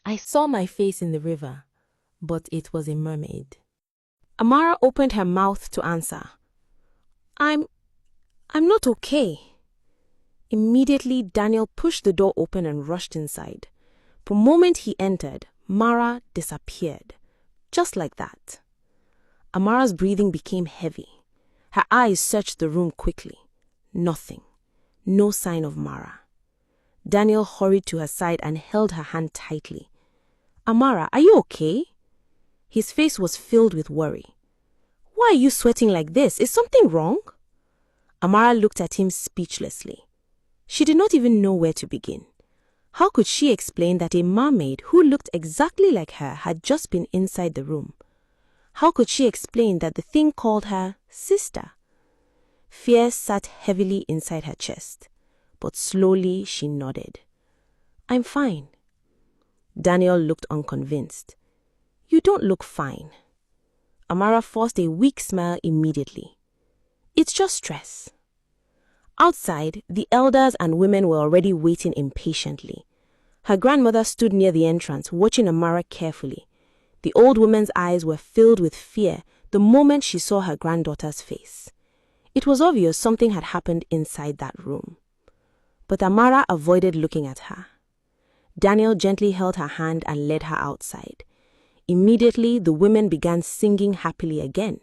I saw my face in the river, but it was a mermaid. Amara opened her mouth to answer. I'm not okay. Immediately, Daniel pushed the door open and rushed inside. The moment he entered, Mara disappeared. Just like that. Amara's breathing became heavy. Her eyes searched the room quickly. Nothing. No sign of Mara. Daniel hurried to her side and held her hand tightly. Amara, are you okay? His face was filled with worry. Why are you sweating like this? Is something wrong? Amara looked at him speechlessly. She did not even know where to begin. How could she explain that a mermaid who looked exactly like her had just been inside the room? How could she explain that the thing called her sister? Fear sat heavily inside her chest, but slowly she nodded. I'm fine. Daniel looked unconvinced. You don't look fine. Amara forced a weak smile immediately. It's just stress. Outside, the elders and women were already waiting impatiently. Her grandmother stood near the entrance, watching Amara carefully. The old woman's eyes were filled with fear the moment she saw her granddaughter's face. It was obvious something had happened inside that room. But Amara avoided looking at her. Daniel gently held her hand and led her outside. Immediately, the women began singing happily again.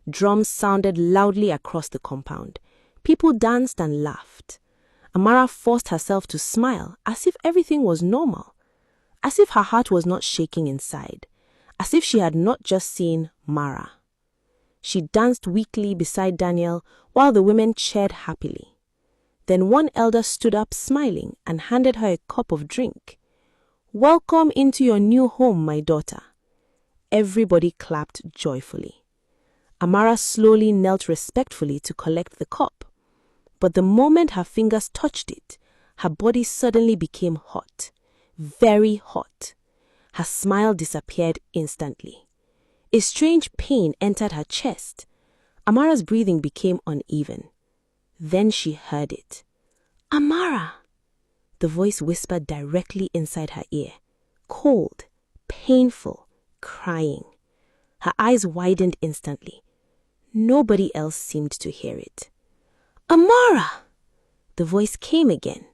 Drums sounded loudly across the compound. People danced and laughed. Amara forced herself to smile as if everything was normal, as if her heart was not shaking inside, as if she had not just seen Mara. She danced weakly beside Daniel while the women cheered happily. Then one elder stood up smiling and handed her a cup of drink. Welcome into your new home, my daughter. Everybody clapped joyfully. Amara slowly knelt respectfully to collect the cup. But the moment her fingers touched it, her body suddenly became hot, very hot. Her smile disappeared instantly. A strange pain entered her chest. Amara's breathing became uneven. Then she heard it. Amara! The voice whispered directly inside her ear. Cold, painful, crying. Her eyes widened instantly. Nobody else seemed to hear it. Amara! The voice came again,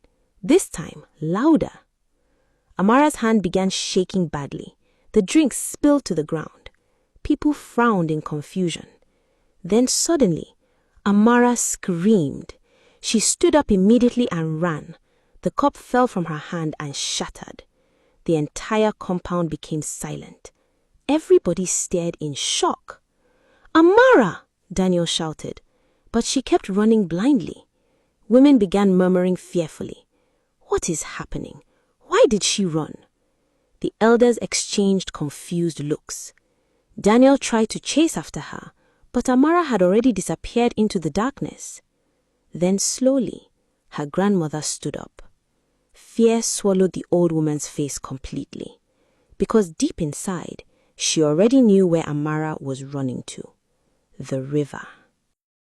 this time louder. Amara's hand began shaking badly. The drink spilled to the ground. People frowned in confusion. Then suddenly, Amara screamed. She stood up immediately and ran. The cup fell from her hand and shattered. The entire compound became silent. Everybody stared in shock. Amara! Daniel shouted. But she kept running blindly. Women began murmuring fearfully. What is happening? Why did she run? The elders exchanged confused looks. Daniel tried to chase after her, but Amara had already disappeared into the darkness. Then slowly, her grandmother stood up. Fear swallowed the old woman's face completely, because deep inside, she already knew where Amara was running to. The river.